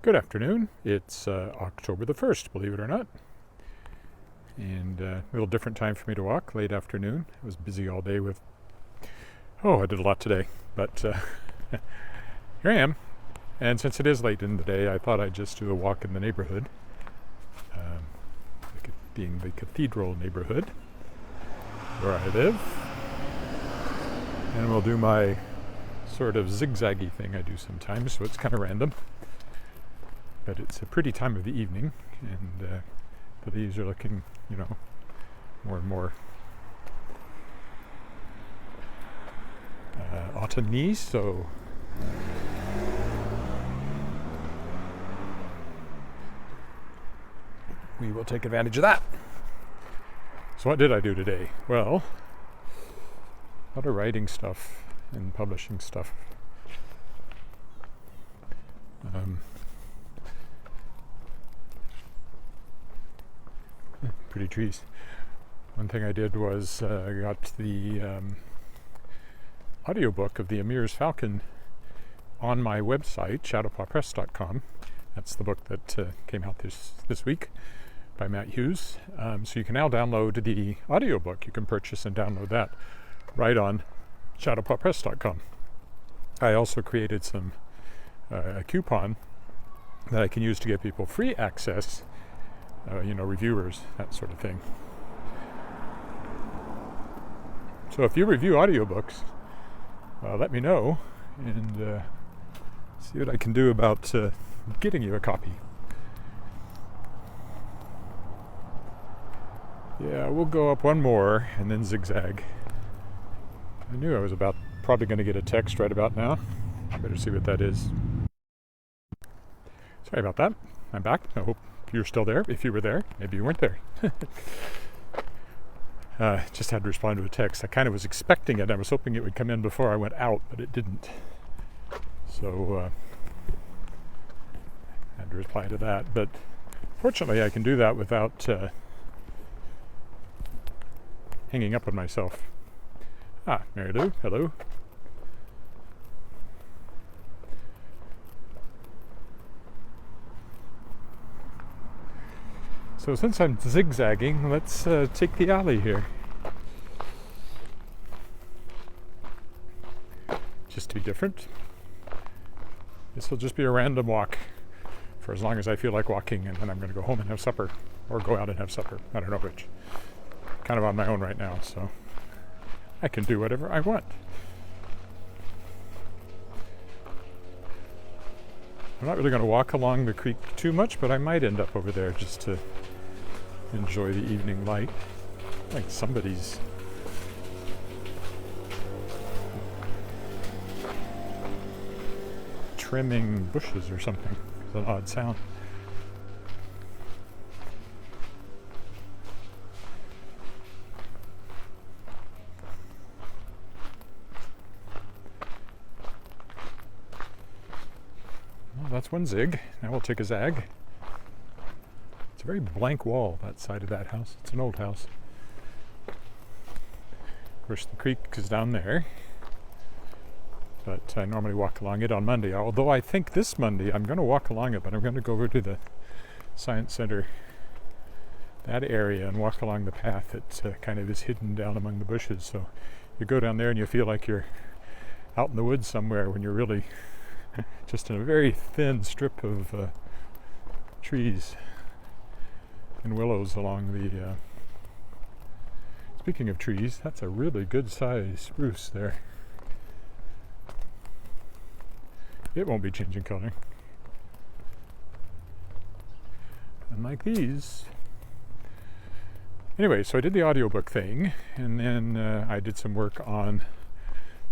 Good afternoon. It's October the 1st, believe it or not. And a little different time for me to walk, late afternoon. I was busy all day with, I did a lot today. But here I am. And since it is late in the day, I thought I'd just do a walk in the neighborhood. Being the Cathedral neighborhood, where I live. And we'll do my sort of zigzaggy thing I do sometimes, so it's kind of random. But it's a pretty time of the evening, and the leaves are looking, more and more autumny, so we will take advantage of that. So what did I do today? Well, a lot of writing stuff and publishing stuff. Pretty trees. One thing I did was I got the audiobook of The Emir's Falcon on my website, shadowpawpress.com. That's the book that came out this week by Matt Hughes. So you can now download the audiobook. You can purchase and download that right on shadowpawpress.com. I also created a coupon that I can use to give people free access, reviewers, that sort of thing. So if you review audiobooks, let me know and see what I can do about getting you a copy. Yeah, we'll go up one more and then zigzag. I knew I was probably going to get a text right about now. I better see what that is. Sorry about that. I'm back. I hope you're still there. If you were there, maybe you weren't there. Just had to respond to a text. I kind of was expecting it. I was hoping it would come in before I went out, but it didn't. So I had to reply to that. But fortunately, I can do that without hanging up on myself. Mary Lou, hello. So since I'm zigzagging, let's take the alley here. Just to be different. This will just be a random walk for as long as I feel like walking, and then I'm going to go home and have supper, or go out and have supper. I don't know which. Kind of on my own right now, so I can do whatever I want. I'm not really going to walk along the creek too much, but I might end up over there just to enjoy the evening light. Like somebody's trimming bushes or something. It's an odd sound. Well, that's one zig. Now we'll take a zag. It's a very blank wall, that side of that house. It's an old house. Of course, the creek is down there. But I normally walk along it on Monday. Although I think this Monday I'm going to walk along it, but I'm going to go over to the Science Center, that area, and walk along the path that kind of is hidden down among the bushes. So you go down there and you feel like you're out in the woods somewhere when you're really just in a very thin strip of trees and willows along the speaking of trees, that's a really good size spruce there. It won't be changing color. Unlike these. Anyway, so I did the audiobook thing, and then I did some work on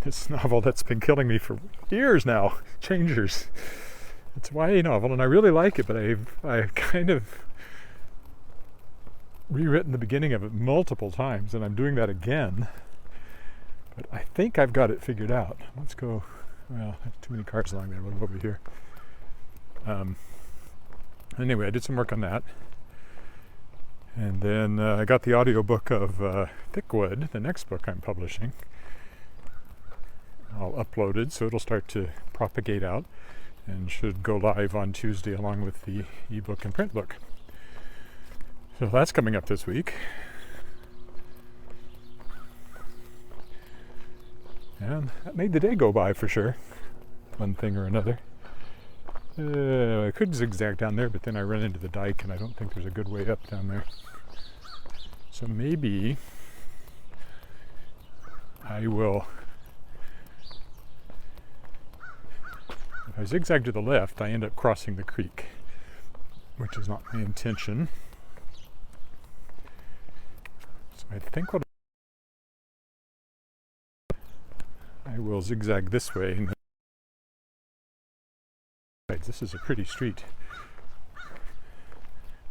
this novel that's been killing me for years now, Changers. It's a YA novel, and I really like it, but I've kind of rewritten the beginning of it multiple times, and I'm doing that again. But I think I've got it figured out. Let's go. Well, there's too many cars along there. We'll go over here. Anyway, I did some work on that. And then I got the audiobook of Thickwood, the next book I'm publishing. All uploaded, so it'll start to propagate out. and should go live on Tuesday along with the ebook and print book. So that's coming up this week. And that made the day go by for sure. One thing or another. I could zigzag down there, but then I run into the dike and I don't think there's a good way up down there. So maybe I will, if I zigzag to the left, I end up crossing the creek, which is not my intention. So I think what I will zigzag this way. And this is a pretty street.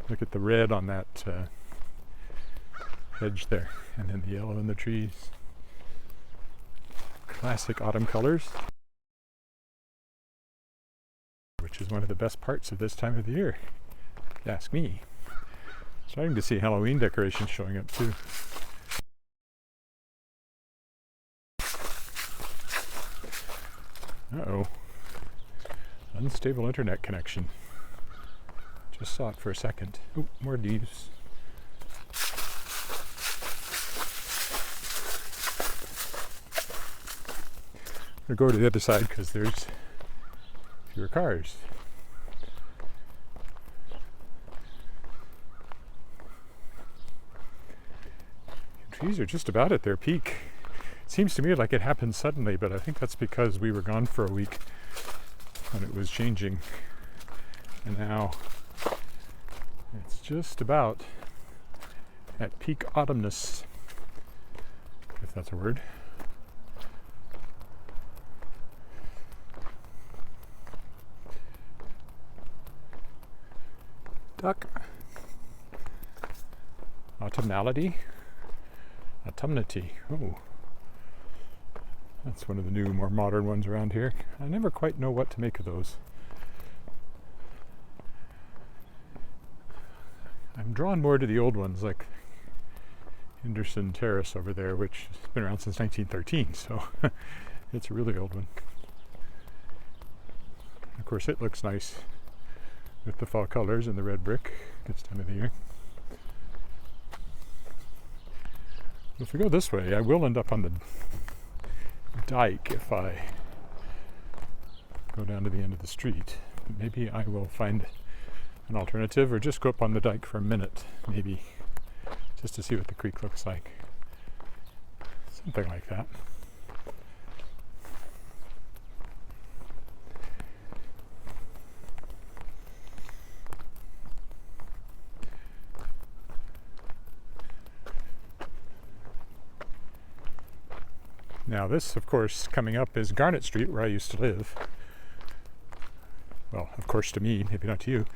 Look at the red on that hedge there, and then the yellow in the trees. Classic autumn colors, which is one of the best parts of this time of the year, if you ask me. Starting to see Halloween decorations showing up too. Uh-oh. Unstable internet connection. Just saw it for a second. Oh, more leaves. I'm going to go to the other side because there's fewer cars. The trees are just about at their peak. It seems to me like it happened suddenly, but I think that's because we were gone for a week when it was changing. And now it's just about at peak autumnness, if that's a word. Duck. Autumnality. Autumnity. Oh. That's one of the new, more modern ones around here. I never quite know what to make of those. I'm drawn more to the old ones, like Henderson Terrace over there, which has been around since 1913, so it's a really old one. Of course, it looks nice with the fall colors and the red brick this time of the year. If we go this way, I will end up on the dike if I go down to the end of the street. But maybe I will find an alternative or just go up on the dike for a minute, maybe, just to see what the creek looks like. Something like that. Now this, of course, coming up is Garnet Street, where I used to live. Well, of course to me, maybe not to you.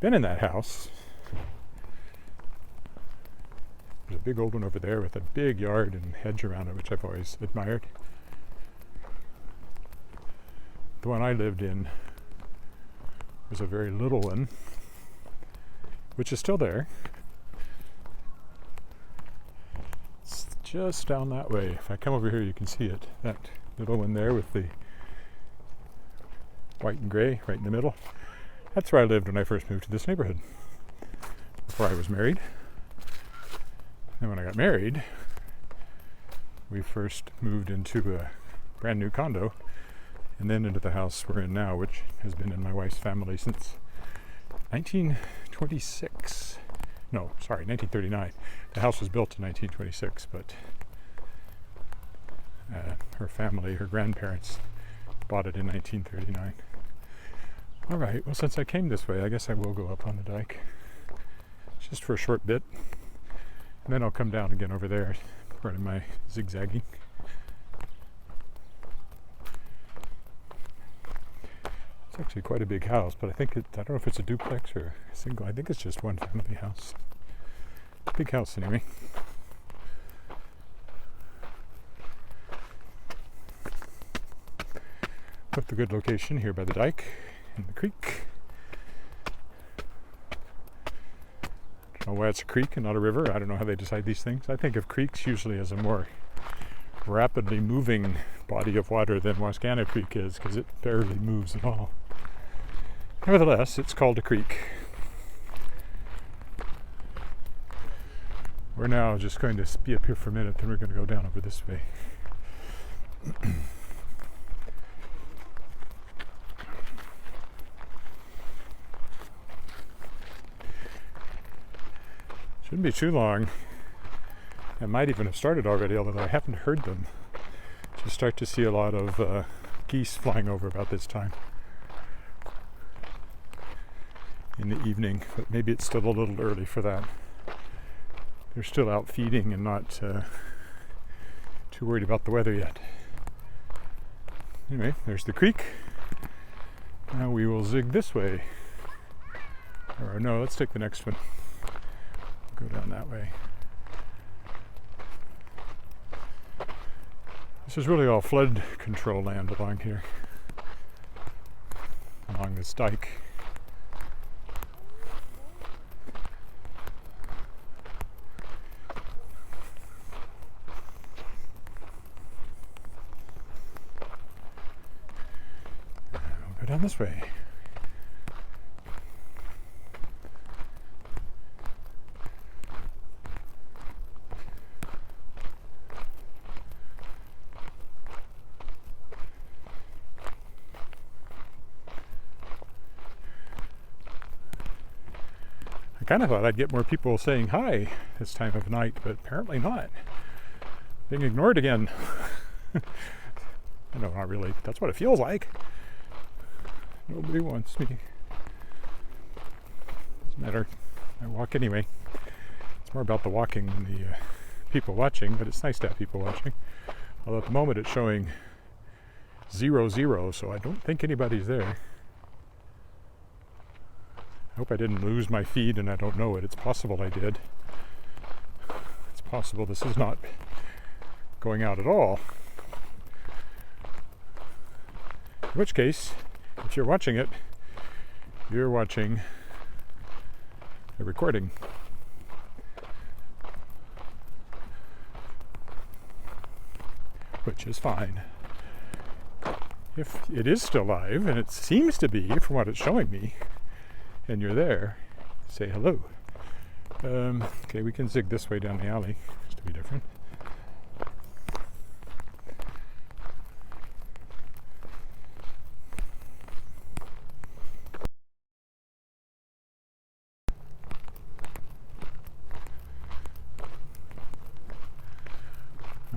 Been in that house. There's a big old one over there with a big yard and hedge around it, which I've always admired. The one I lived in was a very little one, which is still there. It's just down that way. If I come over here, you can see it. That little one there with the white and gray right in the middle. That's where I lived when I first moved to this neighborhood, before I was married. And when I got married, we first moved into a brand new condo, and then into the house we're in now, which has been in my wife's family since 1926. No, sorry, 1939. The house was built in 1926, but her family, her grandparents, bought it in 1939. All right, well, since I came this way, I guess I will go up on the dike, just for a short bit, and then I'll come down again over there, part of my zigzagging. It's actually quite a big house, but I don't know if it's a duplex or a single. I think it's just one family house. Big house anyway. With the good location here by the dike and the creek. I don't know why it's a creek and not a river. I don't know how they decide these things. I think of creeks usually as a more rapidly moving body of water than Wascana Creek is, because it barely moves at all. Nevertheless, it's called a creek. We're now just going to be up here for a minute, then we're going to go down over this way. Shouldn't be too long. It might even have started already, although I haven't heard them. Just start to see a lot of geese flying over about this time in the evening, but maybe it's still a little early for that. They're still out feeding and not too worried about the weather yet. Anyway, there's the creek. Now we will zig this way. Or no, let's take the next one. Go down that way. This is really all flood control land along here, along this dike. We'll go down this way. I kind of thought I'd get more people saying hi this time of night, but apparently not. Being ignored again. No, not really. That's what it feels like. Nobody wants me. Doesn't matter. I walk anyway. It's more about the walking than the people watching, but it's nice to have people watching. Although at the moment it's showing 0-0, so I don't think anybody's there. I hope I didn't lose my feed and I don't know it. It's possible I did. It's possible this is not going out at all. In which case, if you're watching it, you're watching a recording. Which is fine. If it is still live, and it seems to be from what it's showing me, and you're there, say hello. Okay, we can zig this way down the alley, just to be different.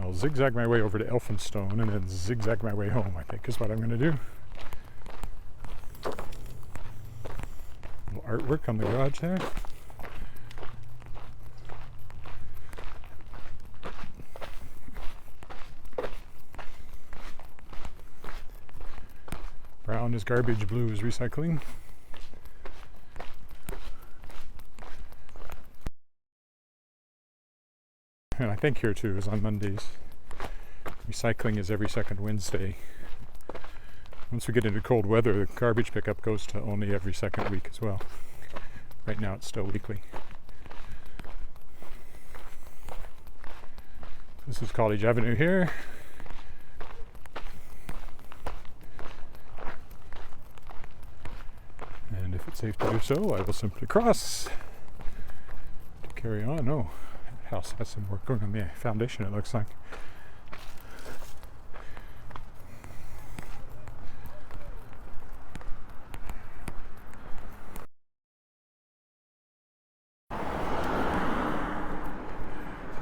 I'll zigzag my way over to Elphinstone and then zigzag my way home, I think is what I'm going to do. Artwork on the garage there. Brown is garbage, blue is recycling. And I think here too is on Mondays. Recycling is every second Wednesday. Once we get into cold weather, the garbage pickup goes to only every second week as well. Right now it's still weekly. This is College Avenue here. And if it's safe to do so, I will simply cross to carry on. Oh, that house has some work going on the foundation, it looks like.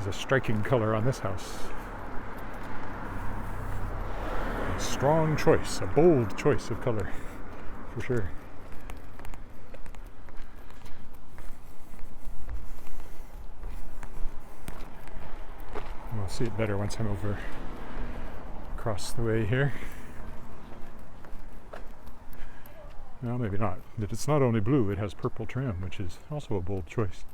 A striking color on this house. A strong choice, a bold choice of color, for sure. We'll see it better once I'm over across the way here. Well, maybe not. But it's not only blue, it has purple trim, which is also a bold choice.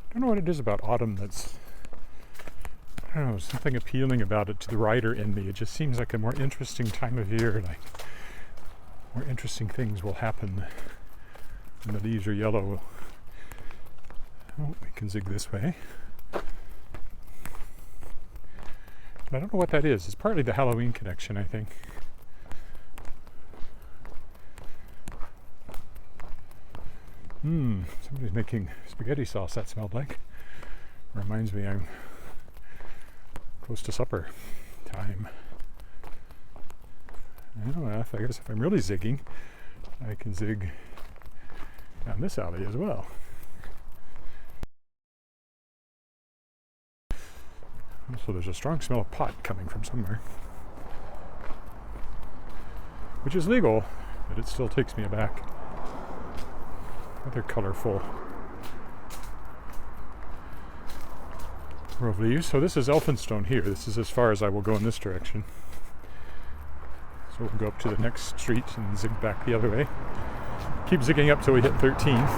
I don't know what it is about autumn that's, I don't know, something appealing about it to the writer in me. It just seems like a more interesting time of year, like more interesting things will happen when the leaves are yellow. Oh, we can zig this way. I don't know what that is. It's partly the Halloween connection, I think. Somebody's making spaghetti sauce, that smelled like. Reminds me I'm close to supper time. I guess if I'm really zigging, I can zig down this alley as well. Also, there's a strong smell of pot coming from somewhere, which is legal, but it still takes me aback. Rather colorful row of leaves. So this is Elphinstone here. This is as far as I will go in this direction. So we'll go up to the next street and zig back the other way. Keep zigging up till we hit 13th.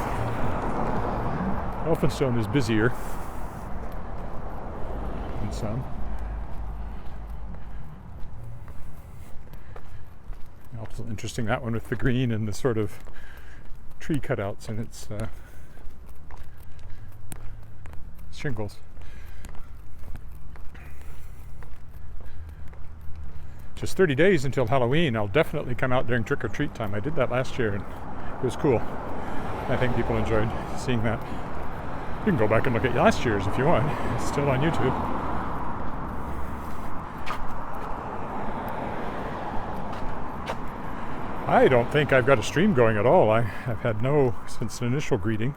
Elphinstone is busier than some. Also interesting, that one with the green and the sort of tree cutouts in its shingles. Just 30 days until Halloween. I'll definitely come out during trick-or-treat time. I did that last year and it was cool. I think people enjoyed seeing that. You can go back and look at last year's if you want. It's still on YouTube. I don't think I've got a stream going at all. I've had since the initial greeting,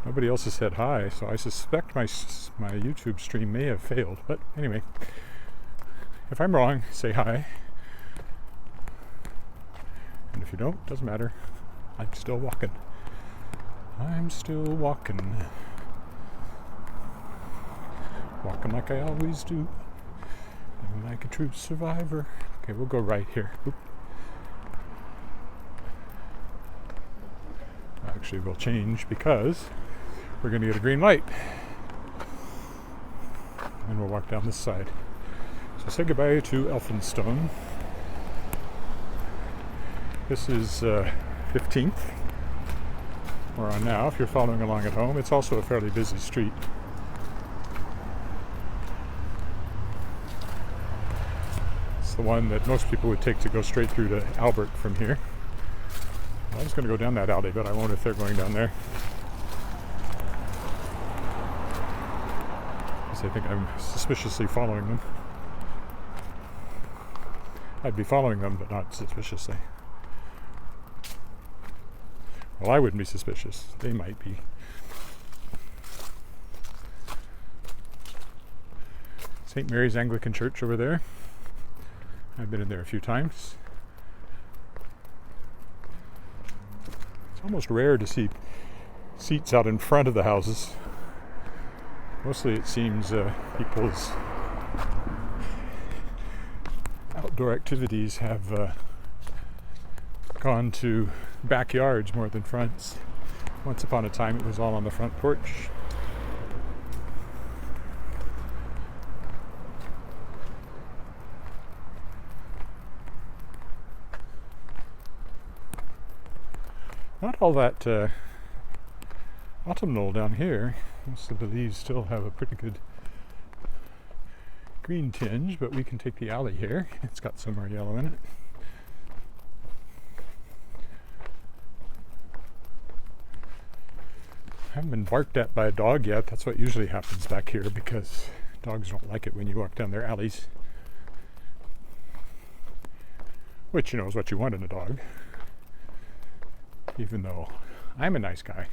nobody else has said hi, so I suspect my YouTube stream may have failed. But anyway, if I'm wrong, say hi. And if you don't, doesn't matter. I'm still walking. I'm still walking. Walking like I always do. Living like a true survivor. Okay, we'll go right here. Oop. Actually, we'll change because we're going to get a green light. And we'll walk down this side. So say goodbye to Elphinstone. This is 15th. We're on now, if you're following along at home. It's also a fairly busy street. It's the one that most people would take to go straight through to Albert from here. I was going to go down that alley, but I won't if they're going down there. Because I think I'm suspiciously following them. I'd be following them, but not suspiciously. Well, I wouldn't be suspicious. They might be. St. Mary's Anglican Church over there. I've been in there a few times. It's almost rare to see seats out in front of the houses. Mostly it seems people's outdoor activities have gone to backyards more than fronts. Once upon a time it was all on the front porch. Not all that autumnal down here. Most of the leaves still have a pretty good green tinge, but we can take the alley here. It's got some more yellow in it. I haven't been barked at by a dog yet. That's what usually happens back here because dogs don't like it when you walk down their alleys. Which, is what you want in a dog. Even though I'm a nice guy.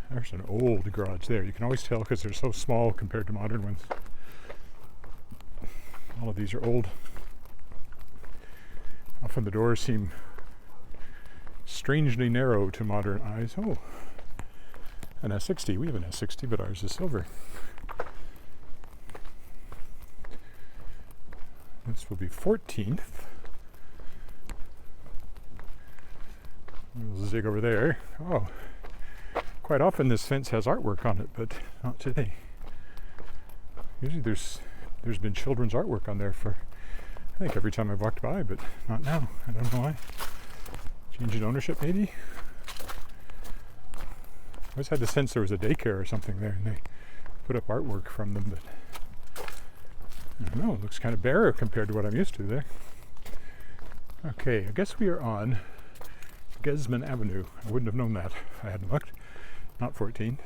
There's an old garage there. You can always tell because they're so small compared to modern ones. All of these are old. Often the doors seem strangely narrow to modern eyes. Oh, an S60. We have an S60, but ours is silver. This will be 14th. We'll zig over there. Oh, quite often this fence has artwork on it, but not today. Usually there's been children's artwork on there for, I think, every time I've walked by, but not now. I don't know why. Change in ownership, maybe? always had the sense there was a daycare or something there, and they put up artwork from them, but I don't know, it looks kind of bare compared to what I'm used to there. Okay, I guess we are on Guzman Avenue. I wouldn't have known that if I hadn't looked. Not 14.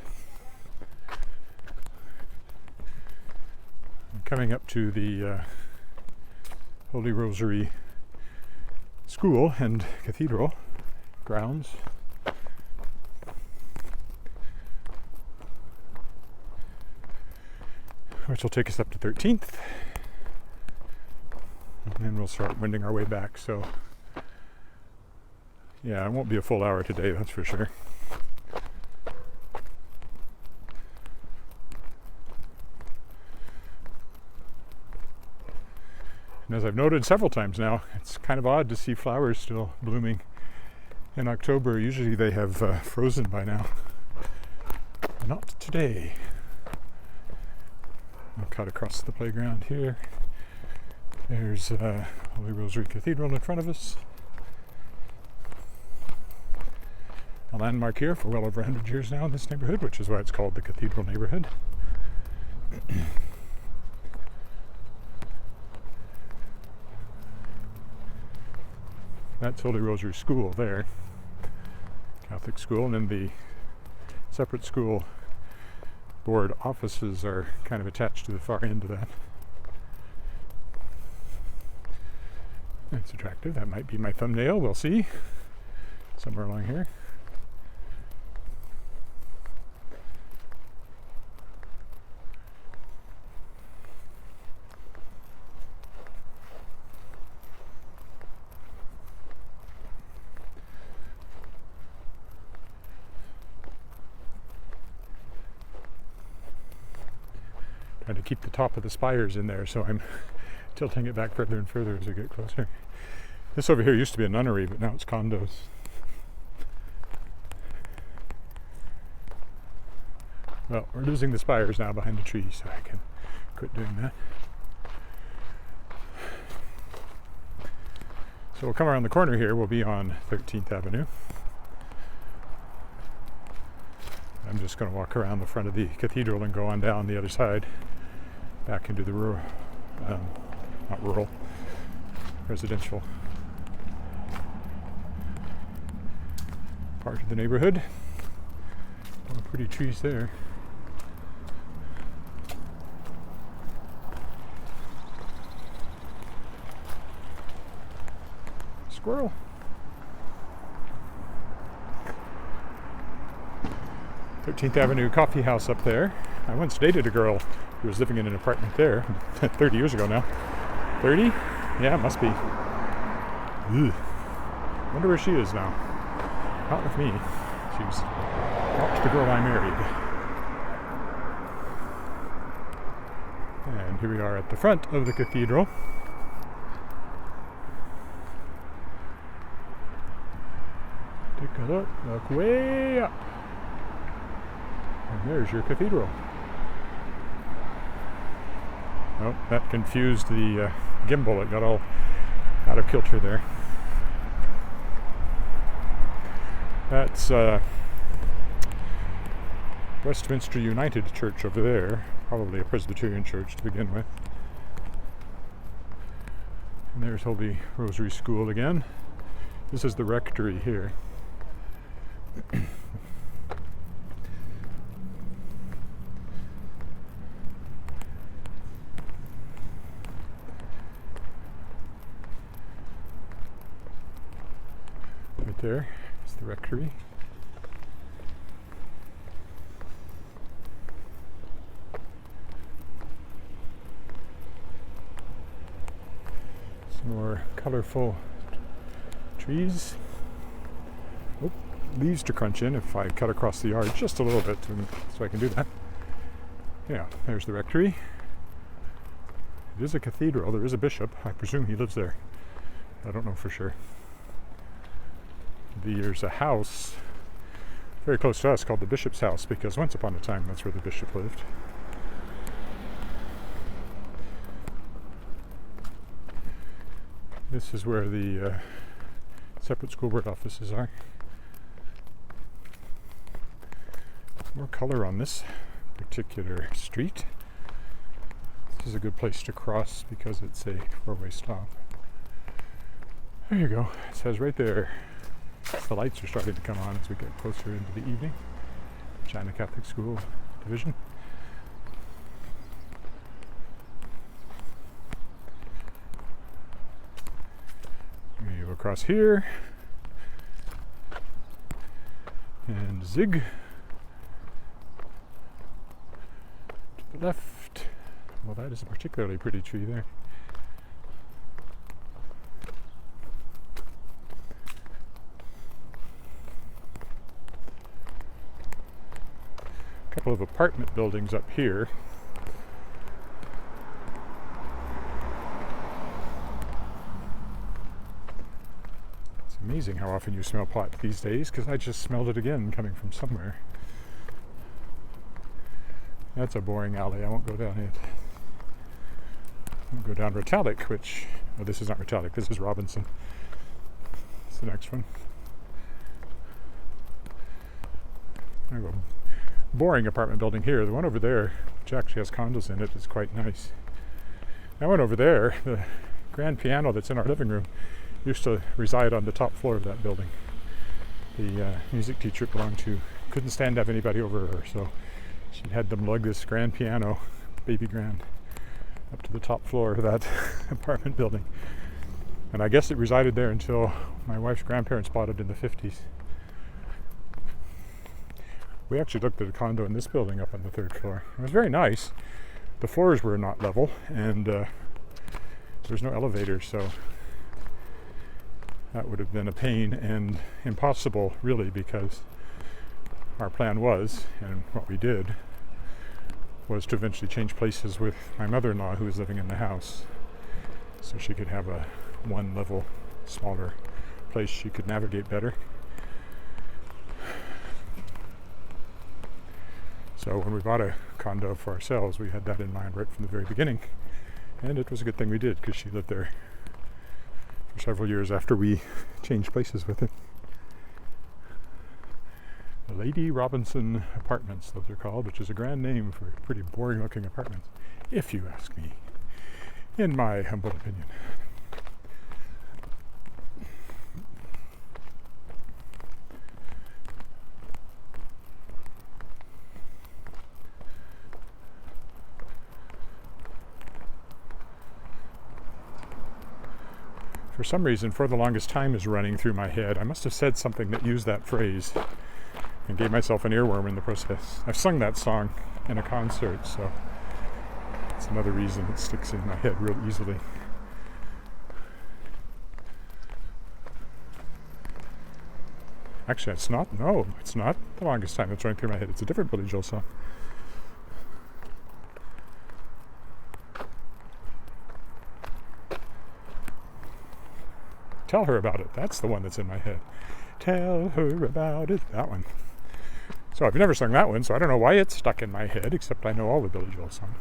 I'm coming up to the Holy Rosary School and Cathedral grounds. Which will take us up to 13th. And then we'll start winding our way back. So, yeah, it won't be a full hour today, that's for sure. And as I've noted several times now, it's kind of odd to see flowers still blooming in October. Usually they have frozen by now. Not today. I'll cut across the playground here. There's Holy Rosary Cathedral in front of us. A landmark here for well over 100 years now in this neighborhood, which is why it's called the Cathedral Neighbourhood. That's Holy Rosary School there, Catholic school, and then the separate school board offices are kind of attached to the far end of that. That's attractive. That might be my thumbnail. We'll see. Somewhere along here. Trying to keep the top of the spires in there, so I'm tilting it back further and further as we get closer. This over here used to be a nunnery, but now it's condos. Well, we're losing the spires now behind the trees, so I can quit doing that. So we'll come around the corner here. We'll be on 13th Avenue. I'm just going to walk around the front of the cathedral and go on down the other side back into the rural, not rural, residential part of the neighborhood. Oh, pretty trees there. Squirrel. Thirteenth Avenue Coffee House up there. I once dated a girl who was living in an apartment there 30 years ago now. 30? Yeah, it must be. Ugh. Wonder where she is now. Not with me. She's not the girl I married. And here we are at the front of the cathedral. Take a look way up. And there's your cathedral. Oh, that confused the gimbal. It got all out of kilter there. That's Westminster United Church over there. Probably a Presbyterian church to begin with. And there's Holy Rosary School again. This is the rectory here. Right there is the rectory. Some more colorful trees. Oh, leaves to crunch in if I cut across the yard just a little bit so I can do that. Yeah, there's the rectory. It is a cathedral. There is a bishop. I presume he lives there. I don't know for sure. There's a house very close to us called the Bishop's House because once upon a time that's where the bishop lived. This is where the separate school board offices are. More color on this particular street. This is a good place to cross because it's a four-way stop. There you go. It says right there. The lights are starting to come on as we get closer into the evening. Regina Catholic School Division. We go across here and zig to the left. Well, that is a particularly pretty tree there. A couple of apartment buildings up here. It's amazing how often you smell pot these days, because I just smelled it again coming from somewhere. That's a boring alley. I won't go down it. I'll go down Retallick, which, well, this is not Retallick, this is Robinson. It's the next one. I go boring apartment building here. The one over there, which actually has condos in it, is quite nice. That one over there, the grand piano that's in our living room, used to reside on the top floor of that building. The music teacher it belonged to couldn't stand to have anybody over her, so she had them lug this grand piano, baby grand, up to the top floor of that apartment building. And I guess it resided there until my wife's grandparents bought it in the 50s. We actually looked at a condo in this building up on the third floor. It was very nice. The floors were not level, and there's no elevator, so that would have been a pain and impossible, really, because our plan was, and what we did, was to eventually change places with my mother-in-law, who was living in the house, so she could have a one-level, smaller place she could navigate better. So when we bought a condo for ourselves, we had that in mind right from the very beginning. And it was a good thing we did, because she lived there for several years after we changed places with her. The Lady Robinson Apartments, those are called, which is a grand name for pretty boring looking apartments, if you ask me, in my humble opinion. For some reason, For the Longest Time is running through my head. I must have said something that used that phrase and gave myself an earworm in the process. I've sung that song in a concert, so it's another reason it sticks in my head real easily. Actually, it's not The Longest Time that's running through my head. It's a different Billy Joel song. Tell Her About It. That's the one that's in my head. Tell her about it. That one. So I've never sung that one, so I don't know why it's stuck in my head, except I know all the Billy Joel songs.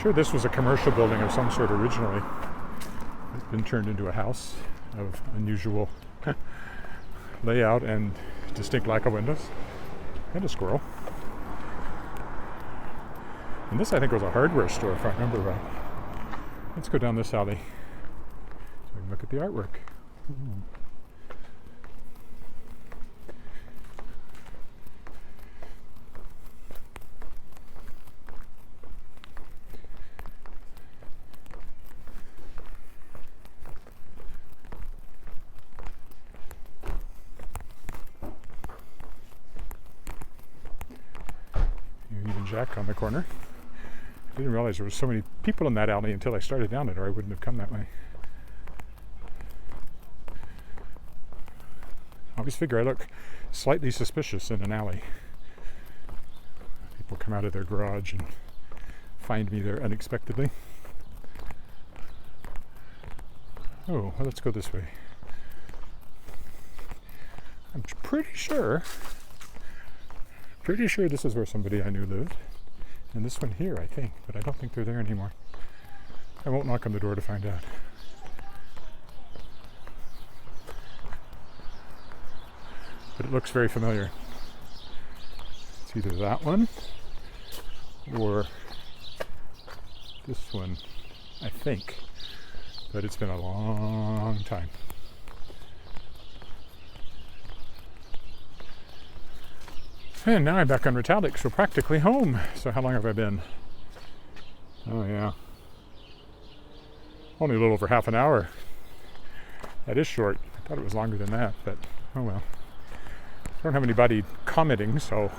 Sure, this was a commercial building of some sort originally. It's been turned into a house of unusual layout and distinct lack of windows. And a squirrel. And this, I think, was a hardware store, if I remember right. Let's go down this alley so we can look at the artwork. Ooh. Union Jack on the corner. I didn't realize there were so many people in that alley until I started down it, or I wouldn't have come that way. I always figure I look slightly suspicious in an alley. People come out of their garage and find me there unexpectedly. Oh, well, let's go this way. I'm pretty sure this is where somebody I knew lived. And this one here, I think, but I don't think they're there anymore. I won't knock on the door to find out. but it looks very familiar. It's either that one or this one, I think, but it's been a long time. And now I'm back on Retallick, so practically home. So how long have I been? Oh yeah, only a little over half an hour. That is short. I thought it was longer than that, but oh well. I don't have anybody commenting, so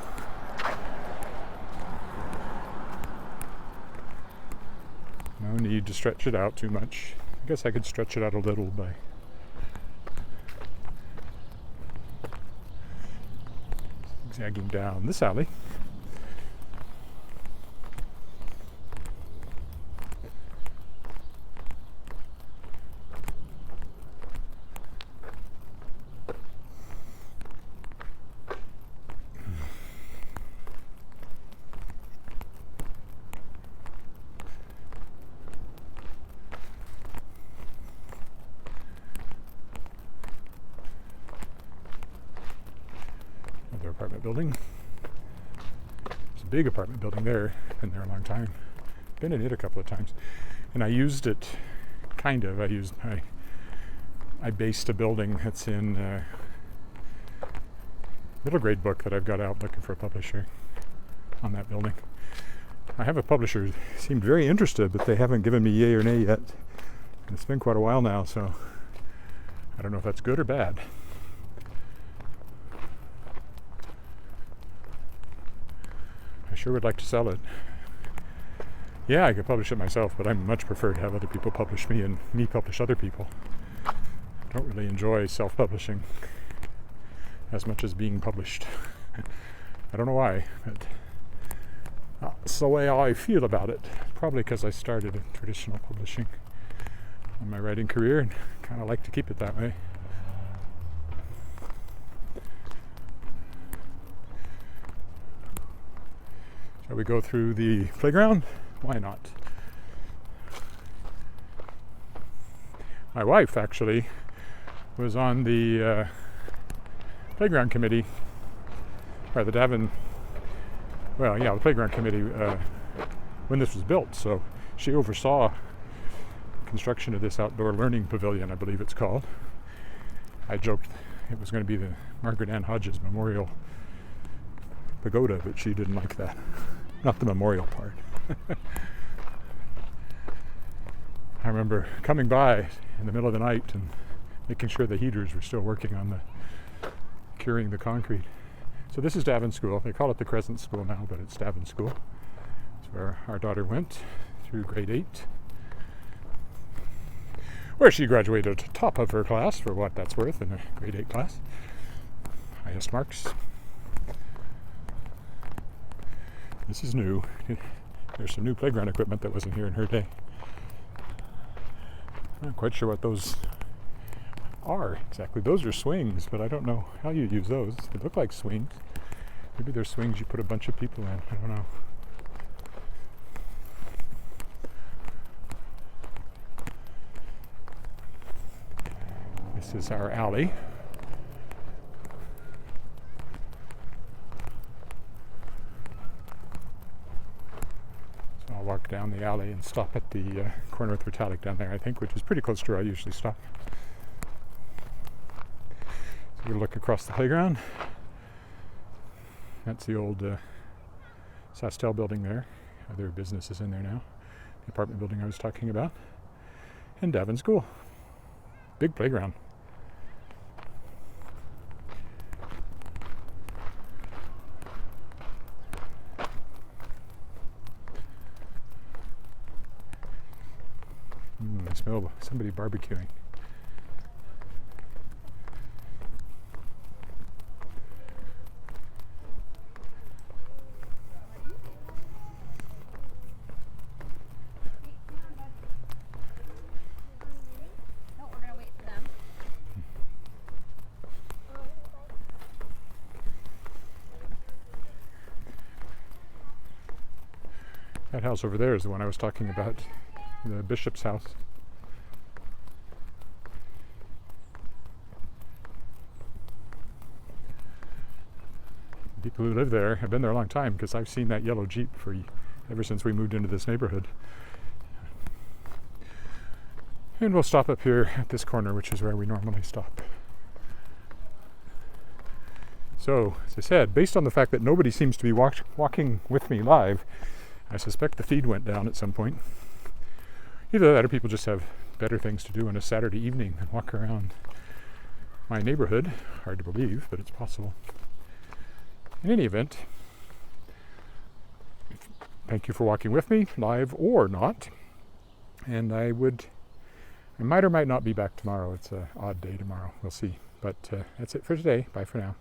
no need to stretch it out too much. I guess I could stretch it out a little by zigzagging down this alley. Apartment building. It's a big apartment building there. Been there a long time. Been in it a couple of times. And I used it, I based a building that's in a middle grade book that I've got out looking for a publisher on that building. I have a publisher who seemed very interested, but they haven't given me yay or nay yet. And it's been quite a while now, so I don't know if that's good or bad. I sure would like to sell it. Yeah, I could publish it myself, but I much prefer to have other people publish me and me publish other people. I don't really enjoy self-publishing as much as being published. I don't know why, but that's the way I feel about it. Probably because I started in traditional publishing in my writing career and kind of like to keep it that way. Shall we go through the playground? Why not? My wife actually was on the playground committee, or the the playground committee when this was built. So she oversaw construction of this outdoor learning pavilion, I believe it's called. I joked it was going to be the Margaret Ann Hodges Memorial Pagoda, but she didn't like that. Not the memorial part. I remember coming by in the middle of the night and making sure the heaters were still working on curing the concrete. So this is Davin School. They call it the Crescent School now, but it's Davin School. It's where our daughter went through grade 8. Where she graduated top of her class, for what that's worth, in a grade 8 class. Highest marks. This is new. There's some new playground equipment that wasn't here in her day. I'm not quite sure what those are exactly. Those are swings, but I don't know how you use those. They look like swings. Maybe they're swings you put a bunch of people in. I don't know. This is our alley. Walk down the alley and stop at the corner with Retallick down there, I think, which is pretty close to where I usually stop. So we look across the playground. That's the old Sastel building there. Other businesses in there now. The apartment building I was talking about. And Davin School. Big playground. I smell somebody barbecuing. No, we're gonna wait for them. That house over there is the one I was talking about, the bishop's house. people who live there have been there a long time, because I've seen that yellow Jeep ever since we moved into this neighborhood. And we'll stop up here at this corner, which is where we normally stop. So, as I said, based on the fact that nobody seems to be walking with me live, I suspect the feed went down at some point. Either that or people just have better things to do on a Saturday evening than walk around my neighborhood. Hard to believe, but it's possible. In any event, thank you for walking with me, live or not. And I might or might not be back tomorrow. It's an odd day tomorrow. We'll see. But that's it for today. Bye for now.